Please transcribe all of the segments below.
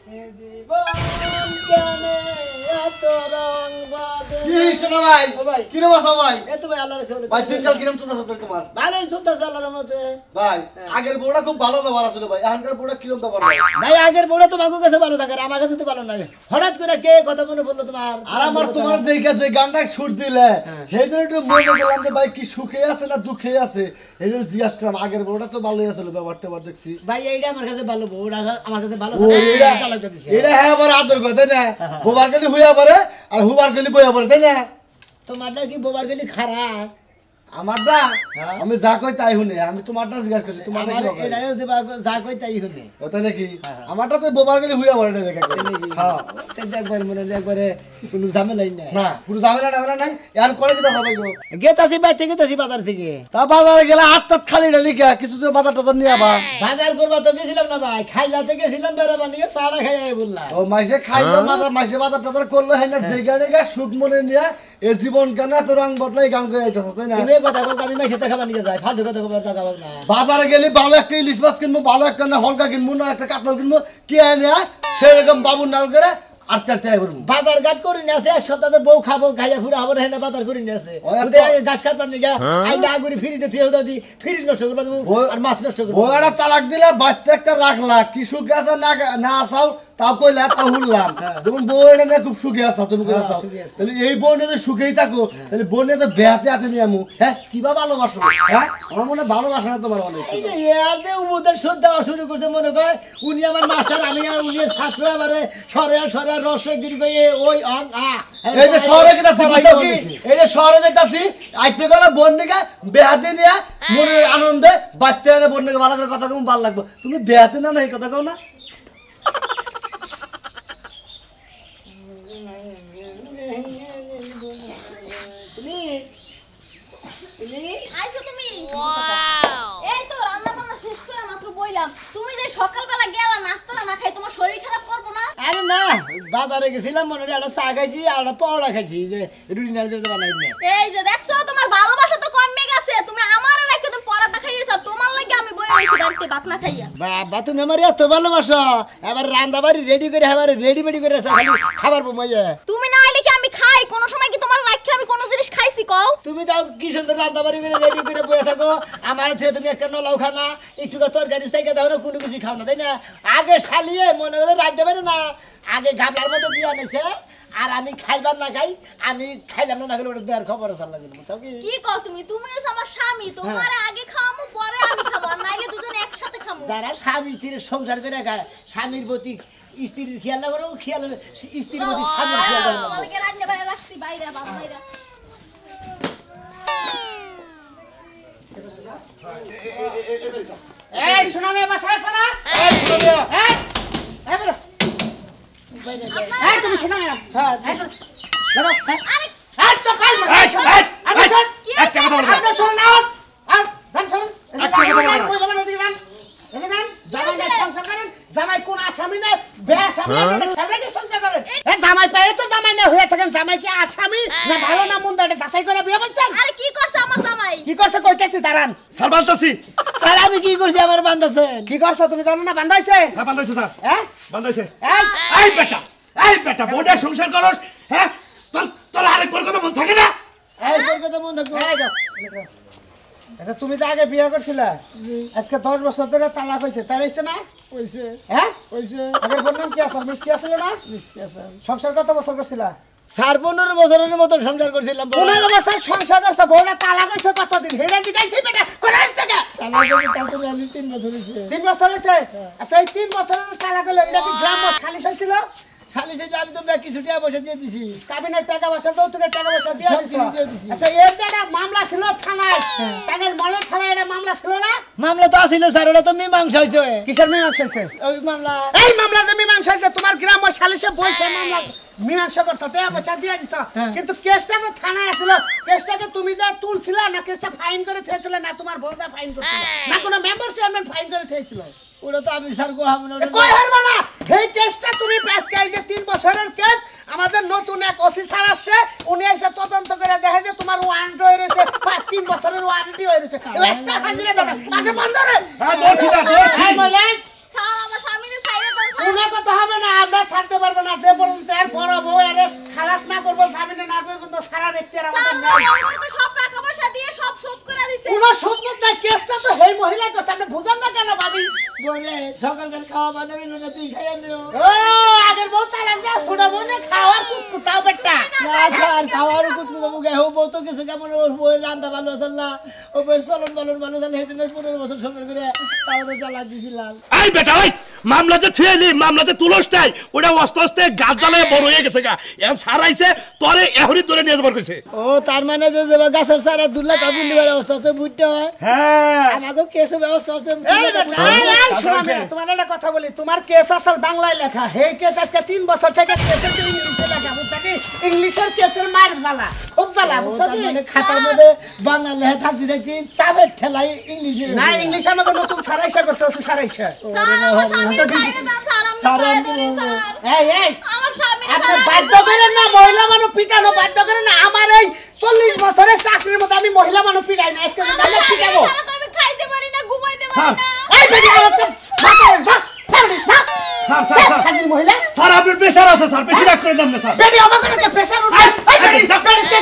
কি শোনো ভাই কিরম আছো ভাই? এই তো ভাই আল্লাহর রাসূল ভাই দিনকাল কিরম চলতেছে তোমার? ভালোই চলতেছে আল্লাহর রহমতে। ভাই আগের বউটা খুব ভালো ব্যবহার ছিল ভাই, এখনকার বউটা কিরম ব্যবহার ভাই? ভাই আগের বউটা তোমার কাছে ভালো থাকে, আমার কাছে তো ভালো লাগে। হঠাৎ করে আজকে কথা মনে পড়লো তোমার। আর আমার তোমার দেখেছে গানটা সুর দিলে সেইজন্য একটু মনে করলাম যে ভাই কি সুখে আছে না দুঃখে আছে, এই জন্য জিজ্ঞাসা করলাম। আগের বউটা তো ভালোই আছিল, ব্যবহারটা আবার দেখছি ভাই এইটা আমার কাছে ভালো, বউটা আমার কাছে ভালো এটা হ্যাঁ আবার আদর করে তাই না? বোবার গেলি হইয়া পড়ে আর হুবার গেলি বইয়া পড়ে তাই না? তোমারটা কি বোবার গেলি খারাপ? আমারটা আমি যা কই তাই শুনে, আমি তোমারটা জিজ্ঞাসা করছি তোমার আমার এটাও যে যা কই তাই শুনে। ওটা নাকি আমারটা তো বোবার গেলি হইয়া পড়ে না দেখা হ্যাঁ একবার মনে একবারে কোনো ঝামেলাই নাই। না কোনো ঝামেলা নাই। আর করে কি কথা ভাইগো? গেতাছি বাইতে গেতাছি বাজার থেকে। তা বাজারে গেলে আটটাত খালি ডালিকা কিছু তো বাজার টাজার নিয়ে আবার বাজার করবা তো গেছিলাম না ভাই, খাইলাতে গেছিলাম বেড়াবা নিয়ে চাটা খাইয়া বললাম। ও মাইসে খাইলো মাইসে বাজার টাজার করলো হ্যাঁ না দেখা দেখা সুখ মনে নিয়ে এ জীবন কেন এত রং বদলাই গান করে আইতেছ তাই না? তুমি কথা বলতে আমি মাইসে টাকা নিয়ে যাই, ফালতু কথা বলতে টাকা পাবো না। বাজারে গেলে ভালো একটা ইলিশ মাছ কিনবো, ভালো একটা না হলকা কিনবো, না একটা কাতল কিনবো, কে আনে সেরকম বাবুর নাল করে আর চার চাই করবো। বাজার ঘাট করে নিয়ে আসে এক সপ্তাহে বউ খাবো খাইয়া ফুরা হবো না, বাজার করে নিয়ে আসে ঘাস কাটবার নিয়ে আই না করি ফ্রিজে থিয়ে দি ফ্রিজ নষ্ট করবো আর মাছ নষ্ট করবো। বউটা তালাক দিলে বাচ্চা একটা রাখলা কি সুখে আছে না আসাও তাও কইলা তা শুনলাম তুমি বউ এটা নিয়ে খুব সুখে আছো তুমি তাহলে এই বউ নিয়ে সুখেই থাকো তাহলে বউ নিয়ে তো বেহাতে আছে নিয়ে আমু হ্যাঁ কিবা ভালোবাসো হ্যাঁ আমার মনে ভালোবাসা না তোমার অনেক উমুদের শ্রদ্ধা শুরু করতে মনে করে উনি আমার মাস্টার আমি আর উনি ছাত্র এবারে সরে সরে রস দীর্ঘ ওই এই যে শহরে গেছি এই যে শহরে দেখতেছি আইতে গেলে বোন নিকে বেহাতে নিয়ে মনের আনন্দে বাচ্চা এনে বোন নিকে ভালো করে কথা কেমন ভালো লাগবো, তুমি বেহাতে না এই কথা কেউ না? আরে না বাজারে গেছিলাম মনে হয় একটা চা খাইছি আর একটা পরোটা খাইছি যে রুটি না বানাই না। এই যে দেখছো তোমার ভালোবাসা তো কমে গেছে, তুমি আমারে রেখে তুমি পরোটা খাইয়েছ আর তোমার লাগি আমি বই রইছি বাড়িতে ভাত না খাইয়া। বাবা তুমি আমার এত ভালোবাসো, এবার রান্না বাড়ি রেডি করে এবারে রেডিমেডি করে খালি খাবার বমাইয়া। তুমি না আইলে কি আমি খাই? কোন সময় কি তোমার রাখলে আমি কোন জিনিস খাইছি কও? তুমি যাও কি সুন্দর রান্না বাড়ি করে রেডি করে বসে থাকো, আমার থেকে তুমি একটা নলাও খাও না, একটু তরকারি চাইকে দাও না, কোনো কিছু খাও না তাই না? আগে শালিয়ে মনে করে রাখতে পারে না, আগে গাবলার মতো দিয়ে আনেছে আর আমি খাইবার না খাই, আমি খাইলাম না গেলে ওটা দেওয়ার খবর আছে আল্লাহ কি কও তুমি? তুমি হচ্ছে আমার স্বামী, তোমার আগে খাওয়ামু পরে আমি খাবো, আর নাইলে দুজন একসাথে খাবো। যারা স্বামী স্ত্রীর সংসার করে খায় স্বামীর প্রতি স্ত্রীর খেয়াল না করো, খেয়াল স্ত্রীর প্রতি স্বামীর খেয়াল করো। আমাকে রান্না বাইরে রাখছি বাইরে বাবা বাইরে। এই শোনা মে বাসা আছে না? এই শোনা মে এই বলো এই তুমি শোনা মে হ্যাঁ দাও আরে এই তো কাল এই আপনি শুন একটা কথা বলবো আপনি শুন না আর গান শুন একটা কথা বলবো এদিকে গান জামাই সংসার করেন, জামাই কোন আসামি না বেআসামি না খেলে কি সংসার করেন? এই জামাই পায় তো জামাই না হয়ে থাকেন, জামাই কি আসামি না ভালো না মন্দ এটা যাচাই করে বিয়ে বলছেন? আরে কি করছে আমার জামাই? কি করছে কইতেছি দাঁড়ান স্যার বান্দাছি স্যার আমি কি করছি আমার বান্দাছেন? কি করছো তুমি জানো না বান্দাইছে? হ্যাঁ বান্দাইছে স্যার হ্যাঁ বান্দাইছে। এই এই বেটা বোর্ডে সংসার করস হ্যাঁ তোর আরেকবার কথা মন থাকে না? এই তোর কথা মন থাকবে। আচ্ছা তুমি তো আগে বিয়ে করছিলা, আজকে 10 বছর ধরে তালাক হয়েছে, তাই হয়েছে না? হয়েছে। হ্যাঁ হয়েছে। আগের বোন নাম কি আছে? মিষ্টি আছিল না? মিষ্টি আছে। সংসার কত বছর করছিলা? 15 বছরের মতো সংসার করছিলাম। 15 বছর সংসার করছ, বউটা তালাক হয়েছে কতদিন? হেডা জিগাইছি বেটা কোন আসছে কে? তালাক হয়েছে তার তো 3 বছর হয়েছে। 3 বছর হয়েছে? আচ্ছা এই 3 বছরের তালাক হলো এটা কি গ্রাম্য সালিশ হয়েছিল? সালিশে যে আমি তো কিছু টাকা পয়সা দিয়ে দিছি, কাবিনের টাকা পয়সা যৌতুকের টাকা পয়সা দিয়ে দিছি। আচ্ছা এর যে একটা মামলা ছিল থানায়, টাঙ্গাইল মলের থানায় এটা মামলা ছিল না? মামলা তো আছিল স্যার, ওটা তো মীমাংসা হইছে। কিসের মীমাংসা হইছে? ওই মামলা এই মামলা যে মীমাংসা হইছে তোমার গ্রাম্য সালিশে বসে মামলা মীমাংসা করছ, টাকা পয়সা দিয়ে দিছ, কিন্তু কেসটা তো থানায় আছিল, কেসটাকে তুমি যা তুলছিলা না কেসটা ফাইন করে থেয়েছিল না তোমার বউদা ফাইন করছিল না কোনো মেম্বার চেয়ারম্যান ফাইন করে থেয়েছিল? ওটা তো আমি স্যার কই হারবা না, এই কেসটা তুমি আজকে এই যে 3 বছরের কেস আমাদের নতুন এক ওসি স্যার আসছে, উনি এসে তদন্ত করে দেখে যে তোমার ওয়ারেন্ট হয়ে রয়েছে 3 বছরের ওয়ারেন্টি হয়ে রয়েছে, একটা হাজিরা দাও না। আচ্ছা বন্ধ রে হ্যাঁ দৌড়ছি না দৌড়ছি। এই বলে স্যার আমার স্বামীরে ছাইরে দাও। কোনো কথা হবে না, ছাড়তে পারবে না যে পর্যন্ত এর বড় বউ এর খালাস না করবো জামিনে না করবো কিন্তু সারা দেখতে আর আমাদের নাই তো সব টাকা পয়সা দিয়ে সব শোধ করে দিছে পুরো সুদমত নাই কেসটা তো হেই মহিলা করছে আপনি বুঝেন না কেন ভাবি বলে সকালকার খাওয়া বানাবি না তুই খাইয়া নিও ও আগের বউ তালাক দেয়া ছোট বোনে খাওয়ার কুতকুতাও বেটা না স্যার খাওয়ার কুতকুতো মুখে হো বউ তো কিছু কেমন ওর বউয়ের রান্না ভালো আছে না ও বেশ চলন ভালো চালে হেদিনে 15 বছর সংসার করে তাও তো চালা দিছিলাম এই বেটা ওই মামলা যে থুয়েলি মামলা যে তুলসটাই ওটা অস্তে অস্তে গাছ জ্বালায় বড় হয়ে গেছে গা এখন ছাড়াইছে তোরে এহরি ধরে নিয়ে যাবার কইছে ও তার মানে যে যে গাছের সারা দুল্লা কাবুলি বারে অবস্থা আছে বুঝতে হয় হ্যাঁ আমাকে কেসে ব্যবস্থা আছে এই বেটা এই শোনো না, তোমার একটা কথা বলি তোমার কেস আসল বাংলায় লেখা হেই কেস আজকে 3 বছর থেকে কেসের ইংলিশে লেখা বুঝছো কি ইংলিশের কেসের মার জ্বালা খুব জ্বালা বুঝছো কি মানে খাতার মধ্যে বাংলা লেখা থাকতে দেখছি চাবের ঠেলাই ইংলিশে না ইংলিশ আমাকে নতুন সারাইশা করছে ওসি সারাইশা স্যার আমার স্বামীর বাইরে দাও স্যার আমি বাইরে স্যার এই আমার স্বামীর আপনি বাধ্য করেন না মহিলা মানুষ পিটানো বাধ্য করেন না আমার এই 40 বছরের চাকরির মধ্যে আমি মহিলা মানুষ পিটাই না আজকে তাহলে পিটাবো আমি খাইতে পারি না ঘুমাইতে পারি না এই বেটা আর তো স্যার স্যার স্যার হাজির মহিলা স্যার আপনার প্রেশার আছে স্যার বেশি রাগ করে দাম না স্যার বেটি আমাকে না প্রেসার উঠে এই বেটি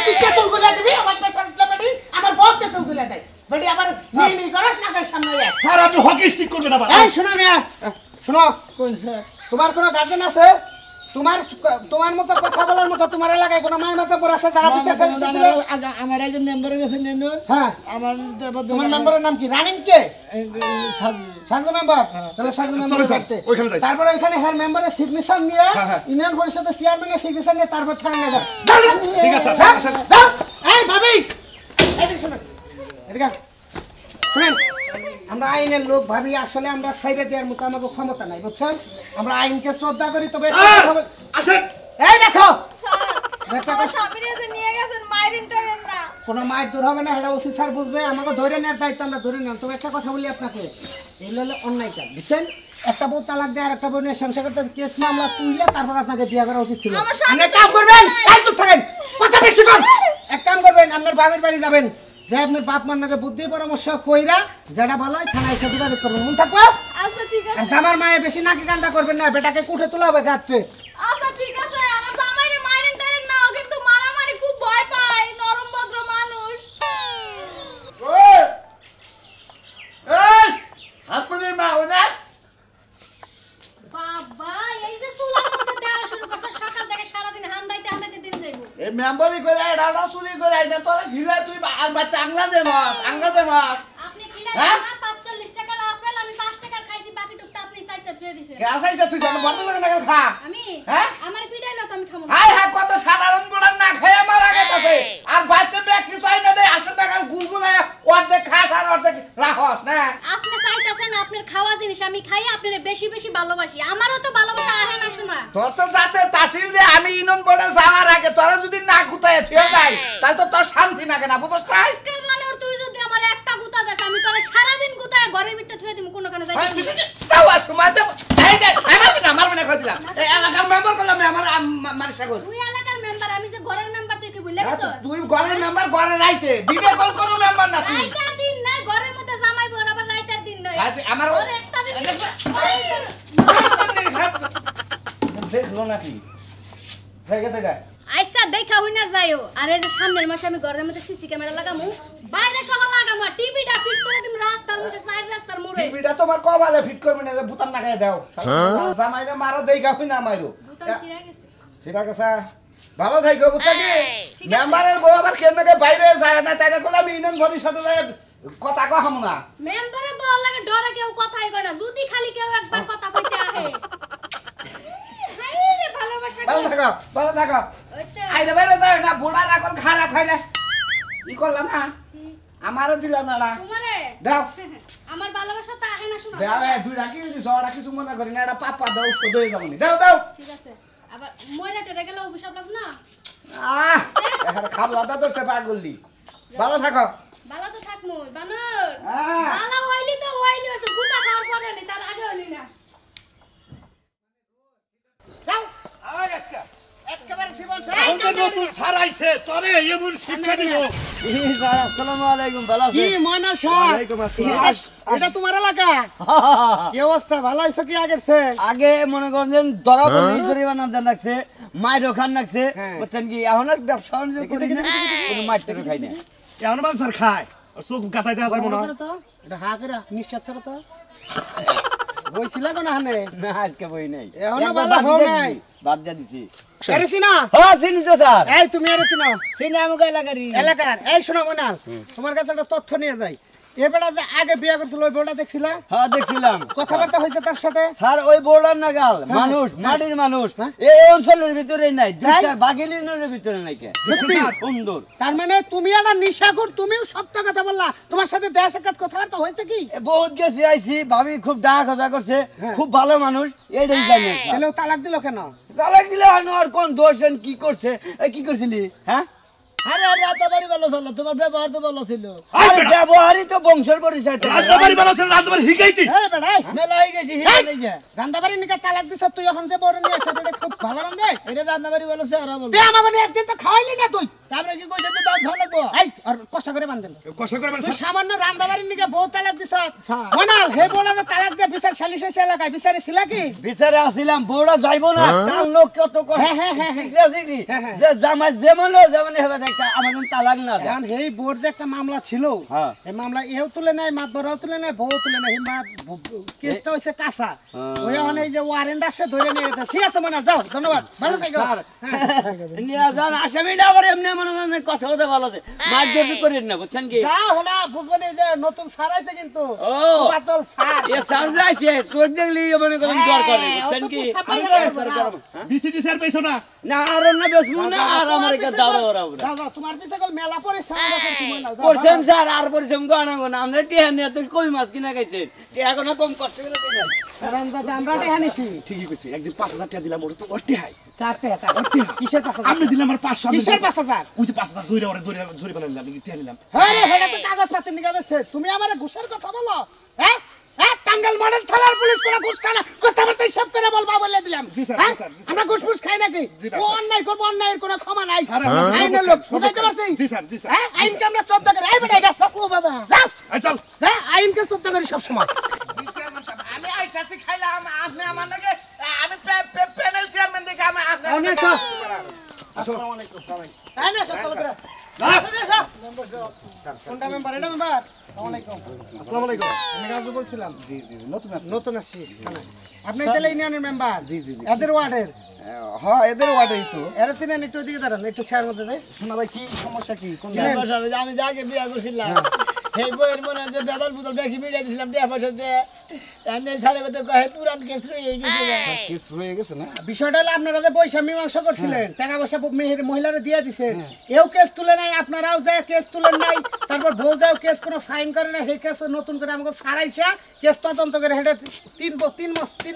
তুই তেতুল গুলা দিবি আমার প্রেসার উঠলে বেটি আমার বহুত তেতুল গুলা দেয় বেটি আবার নি করস না কর সামনে আয় স্যার আপনি হকি স্টিক করবেন আবার এই শোনো মিয়া শোনো কোন স্যার তোমার কোনো গার্জেন আছে তোমার মতো কথা বলার মতো তোমার এলাকায় কোনো মায়ের মতো পড়ে আছে যারা বিচার ছিল আমার একজন মেম্বারের কাছে নেন হ্যাঁ আমার তোমার মেম্বারের নাম কি রানিং কে সাজু সাজু মেম্বার তাহলে সাজু মেম্বার চলেন, করতে ওইখানে যাই। তারপরে এখানে হেড মেম্বারের সিগনেচার নিয়ে হ্যাঁ। ইউনিয়ন পরিষদের চেয়ারম্যানের সিগনেচার নিয়ে তারপর থানা নিয়ে যাও ঠিক আছে, হ্যাঁ? আসেন। যাও। এই ভাবি এদিকে শুনুন এদিকে আন। শুনেন আমরা আইনের লোক ভাবি আসলে আমরা সাইডে দেওয়ার মতো আমাকে ক্ষমতা নাই বুঝছেন আমরা আইনকে শ্রদ্ধা করি তবে একটা কথা বল- আসেন এই দেখো স্যার আমার স্বামীর এসে নিয়ে গেছেন মাইরিন টাইরেন না কোনো মায়ের দূর হবে না এটা ওসি স্যার বুঝবে আমাকে ধরে নেওয়ার দায়িত্ব আমরা ধরে নেন তবে একটা কথা বলি আপনাকে এগুলো হলো অন্যায় কাজ বুঝছেন একটা বউ তালাক দেয় আর একটা বউ নিয়ে সংসার করতে কেস মামলা তুললে তারপর আপনাকে বিয়ে করা উচিত ছিল আমার স্বামী আপনি কাম করবেন এই চুপ থাকেন কথা বেশি কর এক কাম করবেন আপনার বাপের বাড়ি যাবেন যে আপনার বাপ মার নাকি বুদ্ধি পরামর্শ কইরা যেটা ভালো হয় থানায় এসে যোগাযোগ করবেন মন থাকবো আচ্ছা ঠিক আছে আর জামার মায়ের বেশি নাকি কান্দা করবেন না বেটাকে কুঠে তোলা হবে রাত্রে আচ্ছা ঠিক আছে আমার জামাইরে মাইরিন টাইরেন না ও কিন্তু মারামারি খুব ভয় পায় নরম ভদ্র মানুষ আপনাদের মা ওনা বাবা এই যে চুলার মধ্যে দেওয়া শুরু করছে সকাল থেকে সারাদিন হান্দাইতে দিন যাইবো এই মেম্বারি করে রাডা চুরি করে আইনা তোরা ঘিরা তুই আর বাচ্চা আংলা দে মাস আপনি কিলা হ্যাঁ? না 45 টাকার আপেল আমি 5 টাকার খাইছি বাকি টুকটা আপনি চাইছে ধুয়ে দিছেন কে আসাইছে তুই জানো বড় লাগে না খা আমি হ্যাঁ? আমার পিটাইলো তো আমি খাবো না হাই হাই কত সাধারণ বড় না খায় আমার আগে কাছে আর বাচ্চা ব্যাগ কিছু আইনা দে 80 টাকার গুলগুলায় অর্ধেক খাস আর অর্ধেক রাখস না আপনি চাইতাছেন আপনার খাওয়া জিনিস আমি খাই আপনারে বেশি বেশি ভালোবাসি আমারও তো ভালোবাসা আহে না শোনা তোর তো যাতে তাসিল যে আমি ইনন বোর্ডে যাওয়ার আগে তোরা যদি না কুতায় থিয়ে যাই তাহলে তো তোর শান্তি লাগে না বুঝছ না আজকে মানুষ তুই যদি আমার একটা গুতা দেস আমি তোরে সারাদিন গুতায় ঘরের ভিতরে থুয়ে দিমু কোনো কানে যাইতে যাওয়া সময় তো এই যে আমার না মারবে না কই দিলাম এই এলাকার মেম্বার করলাম আমার মারিস না তুই এলাকার মেম্বার আমি যে ঘরের মেম্বার তুই কি বুঝলে গেছস তুই ঘরের মেম্বার ঘরে রাইতে দিনে কল করো মেম্বার না তুই রাইতার দিন নাই ঘরের মধ্যে জামাই বর আবার রাইতার দিন নয় আমার ওর একটা দিন দেখলো নাকি হয়ে গেছে এটা আইসা দেখা হই না যাইও আর এই যে সামনের মাসে আমি ঘরের মধ্যে সিসি ক্যামেরা লাগামু বাইরে সহ লাগামু টিভিটা ফিট করে দিম রাস্তার মধ্যে সাইড রাস্তার মোড়ে টিভিটা তোমার কবালে ফিট করবে না বুতাম না গায়ে দাও জামাইরে মারো দেখা হই না মাইরো বুতাম ছিড়া গেছে সেটা গেছা ভালো থাকো বুঝছা কি ঠিক আছে। মেম্বারের বউ আবার কেন নাকি বাইরে যায় না তাই বলে আমি ইউনিয়ন ভবিষ্যতে যাই কথা কহাম না মেম্বারে বল লাগে ডরে কেউ কথাই কয় না যদি খালি কেউ একবার কথা কইতে আহে হাই রে ভালোবাসা ভালো থাকো ওই তো আইরে বাইরে যায় না বুড়ার এখন খারাপ হয় না ই করলাম না আমারও দিলাম না না তোমারে দাও আমার ভালোবাসা তো আহে না শোনো দাও দুই রাখি দিছ ওরা কিছু মনে করি না এটা পাপা দাও ওষুধ হয়ে যাবনি দাও দাও ঠিক আছে আবার মইরা টেরে গেলে অভিশাপ লাগবে না এখানে খাবলা দা ধরতে পাগললি ভালো থাকো ভালো তো থাক মই বানর হ্যাঁ। ভালো হইলি তো হইলি হইছে গুতা খাওয়ার পরে হইলি তার আগে হইলি না যাও আয় আজকে একেবারে জীবন ছাড়াইছে তোরে এমন শিক্ষা দিব স্যার আসসালামু আলাইকুম ভালো কি আছেন ময়নাল সাহেব ওয়ালাইকুম আসসালাম। এটা তোমার এলাকা কি অবস্থা ভালো হইছে কি আগের সে আগে মনে করেন যে ধরা পড়লে জরিমানা দেন রাখছে মাইরও খান রাখছে হ্যাঁ। বুঝছেন কি এখন আর ব্যবসা বাণিজ্য করি না কোনো মাইর থেকে খাই না এখন মান স্যার খায় চোখ গাতাই দেখা যায় মনে হয় তো এটা হা করে নিঃশ্বাস ছাড়া তো বইছিল কোন হানে না আজকে বই নাই এখনো একবার ভালো হও দিয়ে নাই। দিছি, বাদ দিয়ে দিছি এরেছি না হ্যাঁ চিনি তো স্যার এই তুমি এরেছি না চিনি আমাকে এলাকারই এলাকার এই শোনো ময়নাল তোমার কাছে একটা তথ্য নিয়ে যাই এবারে যে আগে বিয়ে করছিল ওই বউটা দেখছিলা হ্যাঁ দেখছিলাম কথাবার্তা হয়েছে তার সাথে স্যার ওই বোর্ডার নাগাল মানুষ মাটির মানুষ এই অঞ্চলের ভিতরে নাই দুই তাই? চার বাগেলিনের ভিতরে নাই কে সত্যি? সুন্দর তার মানে তুমি একটা নিশাখোর তুমিও সত্য কথা বললা তোমার সাথে দেয়া সাক্ষাৎ কথাবার্তা হয়েছে কি বহুত গেছি আইছি ভাবি খুব ডাক খোঁজা করছে খুব ভালো মানুষ এইটাই জানি স্যার তাহলে ও তালাক দিল কেন তালাক দিলে হয় না আর কোন দোষ এন কি করছে এই কি করছিলি হ্যাঁ আরে আরে রাতাবাড়ি ভালো ছিল তোমার ব্যবহার তো ভালো ছিল আরে ব্যবহারই তো বংশের পরিচয় তো রাজবাড়ি ভালো আছে রাজবাড়ি হিগাইতি এই বেটা এই, মেলা হয়ে গেছি হিরে লেগে রান্দাবাড়ি নিকা তালাক দিছ তুই এখন যে বড় নিয়ে আসছিস এটা খুব ভালো রান্ধে এটা রান্নাবাড়ি ভালো চেহারা বল তুই আমাকে একদিন তো খাওয়াইলি না তুই তারপরে কি কইছে তো দাঁত খাওয়া লাগবো এই আর কষা করে বান্ধেন কষ্ট করবেন তুই স্যার সামান্য রান্দাবাড়ি নিকা বউ তালাক দিছ স্যার। মনাল হে বড় যে তালাক দিয়ে বিচার সালিশ হয়েছে এলাকায় বিচারে ছিল কি বিচারে আসিলাম বউরা যাইবো না তার লোক কত কষ্ট হ্যাঁ, হ্যাঁ, হ্যাঁ, হ্যাঁ। শিখরা শিখরি হ্যাঁ, হ্যাঁ। যে জামাই যেমন যেমন হবে একটা আমাদের তালাক না দেয়। এখন এই বোর যে একটা মামলা ছিল হ্যাঁ। এই মামলা এও তুলে নাই মাতবরাও তুলে নাই বউ তুলে নাই কেসটা হইছে কাঁচা ওই এখন এই যে ওয়ারেন্ট আসে ধরে নিয়ে যেতে ঠিক আছে মনে যাও ধন্যবাদ ভালো থাকো স্যার নিয়ে যান আসামিটা আবার এমনি মনে করেন কথা কথা ভালো আছে মারধর করেন না বুঝছেন কি যা হোনা বুঝবেন এই যে নতুন সার আছে কিন্তু ও। পাতল সার এ স্যার যাইছে চোখ দেখলি মনে করেন দর করে বুঝছেন কি বিসিডি স্যার পাইছো না না আর না বেসমু না আর আমার কা দাঁড়া ওরা যাও যাও তোমার পিছে কল মেলা পরিশ্রম করছি মইনা যাও করছেন স্যার আর পরিশ্রম গানা গানা আমরা টিয়া নিয়ে তো কই মাছ কিনা খাইছেন টিয়া কোনো কম কষ্ট করে দেই না রান্দা আমরা দেখানিছি ঠিকই কইছি একদিন 5000 টাকা দিলাম ওটা তো অটে হাই কাটে কিসের পাশে আমি দিলাম আর 500 কিসের 5000 ওই যে 5000 দইরা ওরে দইরা জুরি বানাইলাম আমি টিয়া নিলাম আরে হেডা তো কাগজ পাতি নিয়ে গেছে তুমি আমারে ঘুষের কথা বলো হ্যাঁ হ্যাঁ টাঙ্গাইল মডেল থানার পুলিশ কোন ঘুষ খায় না কথাবার্তা সব করে বলবা বলে দিলাম জি স্যার, হ্যাঁ? জি স্যার, জি স্যার। আমরা ঘুষ ফুস খাই নাকি জি না, ও স্যার। অন্যায় করবো অন্যায়ের কোনো ক্ষমা নাই স্যার, আমরা- আইনের লোক বুঝাইতে পারছি জি স্যার, জি স্যার। হ্যাঁ আইনকে আমরা শ্রদ্ধা করি এই বেটা ও বাবা যাও এই চল হ্যাঁ আইনকে শ্রদ্ধা করি সব সময় আমি আইতাছি খাইলাম আপনি আমার লাগে আমি প্যানেল চেয়ারম্যান দেখে আমি আইনে এসো আসসালামু আইনে এসো চলো করে এসো কোনটা মেম্বার এটা মেম্বার আসসালামু আলাইকুম আমি রাজু বলছিলাম জি নতুন আসছি থানায়। আপনি তাহলে ইউনিয়নের মেম্বার জি এদের ওয়ার্ডের হ্যাঁ এদের ওয়ার্ডেই তো এরা তিন একটু ওদিকে দাঁড়ান একটু ছেড়ার মধ্যে দেয় শোনা ভাই কি সমস্যা কি কোন আমি যাকে বিয়া করছিলাম সেই বইয়ের মনে যে বেদল বুদল ব্যাগি মিলিয়ে দিয়েছিলাম টিয়া পয়সা দিয়ে এনে সারে কথা কয়ে পুরান কেস রয়ে গেছে কেস হয়ে গেছে না বিষয়টা হলো আপনারা যে পয়সা মীমাংসা করছিলেন টাকা পয়সা মহিলারা দিয়ে দিচ্ছেন এও কেস তুলে নাই আপনারাও যায় কেস তুলেন নাই তারপর বউ যাও কেস কোনো ফাইন করে না সেই কেস নতুন করে আমাকে সারাইছে কেস তদন্ত করে সেটা 3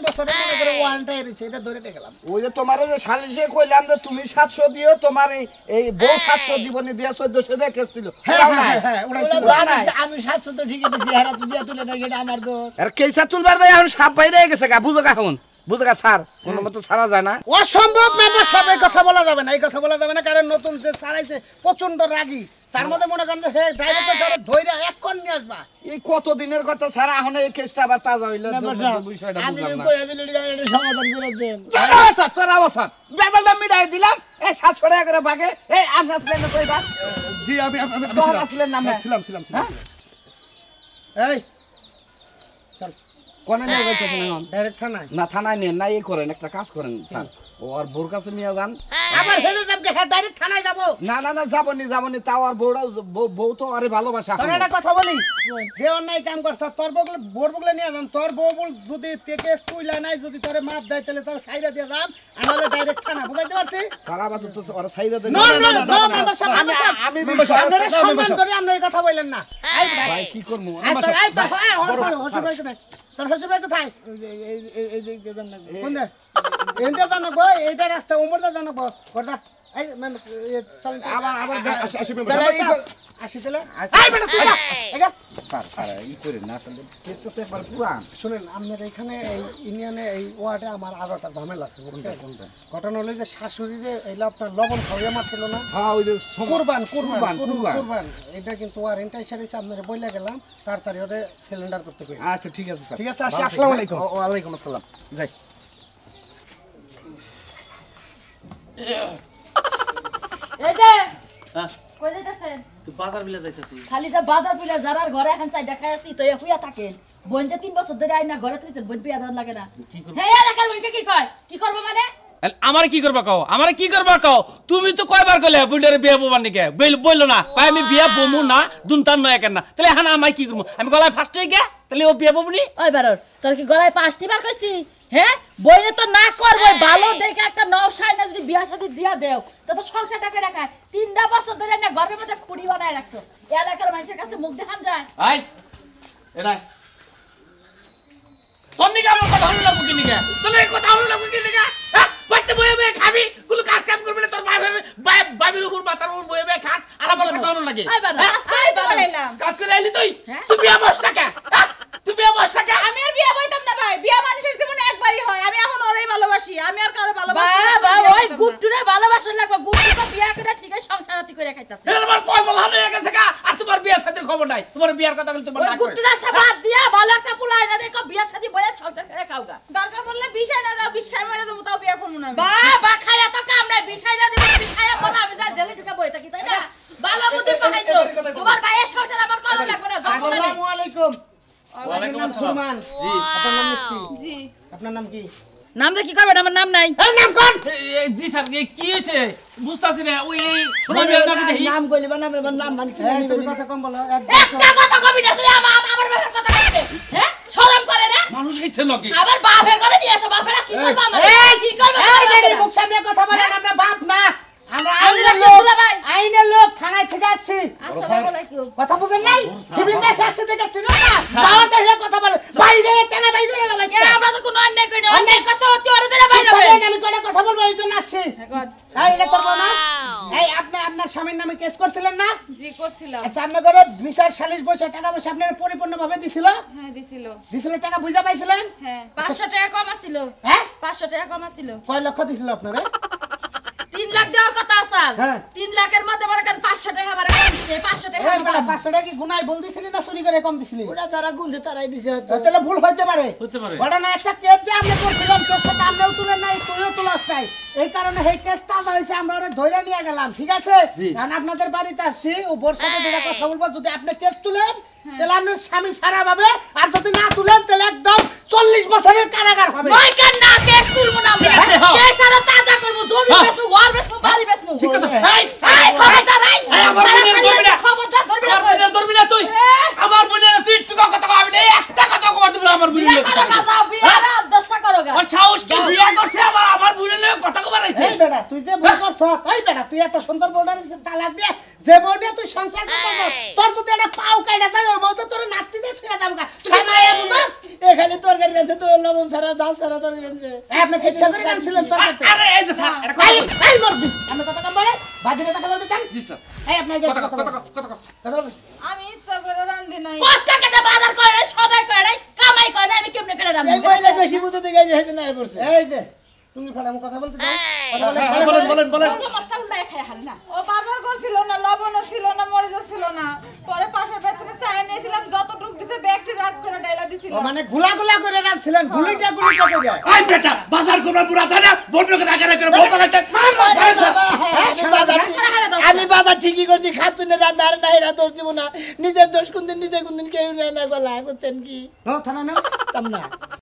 বছরের মনে করে ওয়ারেন্টটা এসেছে এটা ধরে গেলাম ওই যে তোমার যে সালিশে কইলাম যে তুমি 700 দিও তোমার এই বউ 700 দিবনি দিয়া 1400 দিয়ে কেস দিল হ্যাঁ ওরাই ছিল। আমি স্বাস্থ্য তো ঠিকই দিছি হারা তো দিয়া তুলে নাই এটা আমার তো আর কেসা তুলবার দেয় এখন সাপ বাইরে গেছে গা বুঝো এখন বুঝো গা স্যার কোন মতো ছাড়া যায় না অসম্ভব মেম্বার সাহেব এই কথা বলা যাবে না এই কথা বলা যাবে না কারণ নতুন যে সারাইছে প্রচন্ড রাগী তার মধ্যে মনে করেন যে হে ডাইরেক্ট স্যার ধইরা এক কোণ নিয়ে আসবা এই কত দিনের কথা স্যার এখন এই কেসটা আবার তাজা হইলো বিষয়টা আমি বুঝলাম না কই বিলি এটা সমাধান করে দেন স্যার তোর আওয়াজ বেদলটা মিটাই দিলাম এই 700 টাকা করে ভাগে এই আপনার প্লেনে কইবা জি আমি তোর আসলে নাম হ্যাঁ, ছিলাম এই চল কোনে নিয়ে যাইতেছেন এখন ডাইরেক্ট থানায় না থানায় নিয়ে না এই করেন একটা কাজ করেন স্যার ও আর বোর কাছে নিয়ে যান আবার হেলে যাবকে হ্যাঁ ডাইরেক্ট থানায় যাবো না যাবনি তাও আর বউরাও বউ তো আরে ভালোবাসা তোর একটা কথা বলি যে অন্যায় কাম করছ তোর বগলে বোর বগলে নিয়ে যাম তোর বউ বল যদি তেকে তুইলা নাই যদি তোরে মাপ দেয় তাহলে তোর সাইডা দিয়ে যাম আর নাহলে ডাইরেক্ট থানা বুঝাইতে পারছিস সারা বাদ তো ওরা সাইদা দেন নো মেম্বার সাহেব আমি আপনারা সম্মান করে আপনি এই কথা বললেন না এই ভাই কি করব হসুর ভাই কোথায় তোর হসুর ভাই কোথায় এই দিক দিয়ে দেন না কোন দে এনতে জানাবো এইটা রাস্তা উমরটা জানাবো করদা এই চল আবার আসি তাহলে আসি তাহলে আচ্ছা। এই বেটা তুই যা এগা স্যার ই করে না আসলে কেসটা তো একবার পুরান। শুনেন আপনার এখানে এই ইউনিয়নে এই ওয়ার্ডে আমার আরো একটা ঝামেলা আছে বুঝছেন ঘটনা হলো যে শাশুড়িরে এইলা আপনার লবণ খাওয়াইয়া মারছিল না হ্যাঁ ওই যে কুরবান কুরবান, কুরবান। কুরবান এটা কিন্তু ওয়ারেন্ট এসে আপনারে বইলা গেলাম তাড়াতাড়ি ওরে সিলিন্ডার করতে কই আচ্ছা ঠিক আছে স্যার। ঠিক আছে, আসি, আসসালামু আলাইকুম। ওয়ালাইকুম আসসালাম। যাই। এই যে হ্যাঁ কই যাইতাছেন তুই বাজার বিলে যাইতেছি খালি যা বাজার পিলা যারার ঘরে এখন চাই দেখাই আছি তো হুইয়া থাকেন বোন যে 3 বছর ধরে আইনা ঘরে তুইছেন বোন বিয়া দেওয়ার লাগে না হ্যাঁ এলাকার বলছে কি কয় কি করব মানে আমারে কি করবা কও আমারে কি করবা কও তুমি তো কয়বার কইলে বুইডারে বিয়া ববার নিকে বইলো না কয় আমি বিয়া বমু না দুনতান নয় কেন না তাহলে এখন আমি কি করব আমি গলায় ফার্স্ট হই গে তাহলে ও বিয়া ববনি ওই বারর তোর কি গলায় 5টি বার কইছি হ্যাঁ বইনে তো না করবে ভালো দেখে একটা নব সাইনা যদি বিয়া শাদী দিয়া দেও তো তো সংসারটা করে রাখায় 3টা বছর ধরে না ঘরের মধ্যে খুঁড়ি বানায় রাখতো এলাকার মানুষের কাছে মুখ দেখান যায় আই এরা তোর নিকে আমার কথা হলো না কি নিকে তাহলে এই কথা হলো না কি নিকে হ্যাঁ বাচ্চা বইয়ে বইয়ে খাবি কোনো কাজ কাম করবি না তোর বাবির উপর মাথার উপর বইয়ে বইয়ে খাস আর আমার কথা হলো নাকি ওই বারর কাজ করে তো বলাইলাম কাজ করে আইলি তুই তুই বিয়া বস টাকা তুই বিয়া বস টাকা আমি আর বিয়া বইতাম না ভাই বিয়া মানুষের জীবনে একবারই হয় আমি এখন ওরেই ভালোবাসি আমি আর কারো ভালোবাসি না বাবা ওই গুট্টুরে ভালোবাসা লাগবে গুট্টু তো বিয়া করে ঠিক আছে সংসারাতি করে খাইতাছে আমার কয় বলা হয়ে গেছে গা আর তোমার বিয়া শাদীর খবর নাই তোমার বিয়ার কথা বলে তোমার ওই না কয় গুট্টুরা সাবাদ দিয়া ভালো একটা পুলাই না দেখো বিয়া শাদী বইয়া সংসার করে খাওগা দরকার পড়লে বিষয় না দাও বিষ খাই মেরে দেবো তাও বিয়া করবো না আমি। বাবা খায়া তো কাম নাই বিষয় না দিব খায়া মনে আমি যা জেলে ঢুকে বই থাকি তাই না ভালো বুদ্ধি পাইছো তোমার ভাইয়ের সংসার আমার করা লাগবে না আসসালামু আলাইকুম ওয়ালাইকুম নাম আসসালাম সুরমান জি আপনার নাম মিষ্টি জি আপনার নাম কি নাম দিয়ে কি করবেন আমার নাম নাই এই নাম কোন জি স্যার কি হয়েছে বুঝতাছি না ওই সোনা বিয়ার নাকি দেখি নাম কইলি বা নাম মানে কি এই তুমি কথা কম বলো একটা কথা কবি না তুই আমার ভাষার কথা কইতে হ্যাঁ শরম করে না মানুষ হইছে নাকি আবার বাপে করে দিয়েছে বাপেরা কি করবে আমার এই কি করবে এই বেডি মুখ সামনে কথা বলেন আমরা বাপ না আমরা আইনের আমরা লোক দুলা ভাই। আইনের লোক থানায় থেকে আসছি আসসালামু আলাইকুম কথা বুঝেন নাই সিভিল দেশ আসছে দেখেছি না পাওয়ার দেখে কথা বলে বাইরে টানা বাইরে না ভাই এ আমরা তো কোনো অন্যায় করি না অন্যায় কথা হতে ওরে দেনা বাইরে আমি কোনে কথা বলবো এই জন্য আসছি এই এটা তোর না এই আপনি আপনার স্বামীর নামে কেস করছিলেন না জি করছিলাম আচ্ছা আপনার ঘরে বিচার সালিশ বসে টাকা পয়সা আপনার পরিপূর্ণভাবে দিছিল হ্যাঁ দিছিল দিছিল টাকা বুঝা পাইছিলেন হ্যাঁ 500 টাকা কম আছিল হ্যাঁ 500 টাকা কম আছিল কয় লক্ষ দিছিল আপনারে 3 লাখ দেওয়ার কথা স্যার হ্যাঁ। 3 লাখের মধ্যে মনে করেন 500 টাকা আমারে কম দিছে 500 টাকা এই বেটা 500 টাকা কি গুনায় বল দিছিলি না চুরি করে কম দিছিলি ওরা যারা গুনছে তারাই দিছে হয়তো তাহলে ভুল হইতে পারে হতে পারে। ঘটনা একটা কেস যে আমরা করছিলাম কেসটা আমরাও তুলে নাই তুইও তুলাস নাই এই কারণে এই কেস তাজা হয়েছে আমরা ওরা ধরে নিয়ে গেলাম ঠিক আছে কারণ আপনাদের বাড়িতে আসছি ও বোর সাথে দুটা কথা বলবো যদি আপনি কেস তুলেন তাহলে আপনার স্বামী ছাড়া পাবে আর যদি না তুলেন তাহলে একদম 40 বছরের কারাগার হবে নয় কান না কেস তুলবো না আমরা ঠিক আছে, হ্যাঁ। কেস আর তাজা করব জমি বেচবো ঘর বেচবো বাড়ি বেচবো ঠিক আছে এই এই খবরদার এই আমার বোনের ধরবি না খবরদার ধরবি না আমার বোনের ধরবি না তুই আমার বোনের তুই একটু কথা কবি না একটা কথা কবার দিবি না আমার বোনের বিয়ে করো গা যাও বিয়ে না 10টা করো গা আর সাহস কি বিয়া করছে আবার আমার বোনের কথা কবার আইছে এই বেটা তুই যে ভুল করছ এই বেটা তুই এত সুন্দর বউটার তালাক দিয়ে যে বউ নিয়ে তুই সংসার করতেছ তোর যদি একটা পাও কাটা যায় ওই বউ তো তোর নাতি দিয়ে ছুঁয়ে যাবো গা তুই মায়া বুঝছ এখানে তরকারি আছে তো লবণ ছাড়া জাল ছাড়া তরকারি আছে আপনি কি ইচ্ছা করে আনছিলেন তোর কাছে আরে এই যে স্যার এটা কথা এই বল। এই মরবি আমি কথা কম বলে বাজিরে কথা বলতে চান জি স্যার এই আপনি এই কথা কথা কথা বলেন। কথা কথা বলেন আমি ইচ্ছা করে রান্ধি নাই 5 টাকা দিয়ে বাজার করে নাই সদাই করে নাই কামাই করে নাই আমি কেমনে করে এই রান্না মহিলা বেশি বুঝতে দেখে যে হেতে নাই পড়ছে এই যে তুমি ফাড়া আমি কথা বলতে চান কথা বলেন বলেন বলেন মাছটা উল্টায় খায় হারে না ও বাজার করছিল না লবণও ছিল না মরিচও ছিল না পরে পাশের বেতনে চাই নিয়েছিলাম যতটুক দিছে ব্যাগটি রাত করে ডাইলা দিছিল ও মানে গুলা গুলা করে রাখছিলেন গুলিটা গুলিটা করে আই বেটা বাজার করবার পুরা জানা বন্ধুকে রাখা রাখা বলতে লাগছে আমি বাজার ঠিকই করছি খাতুনে রান্নার নাই রা দোষ দিব না নিজের দোষ কোনদিন নিজে কোনদিন কেউ নেয় না গলা বুঝছেন কি নো থানা নো চাম না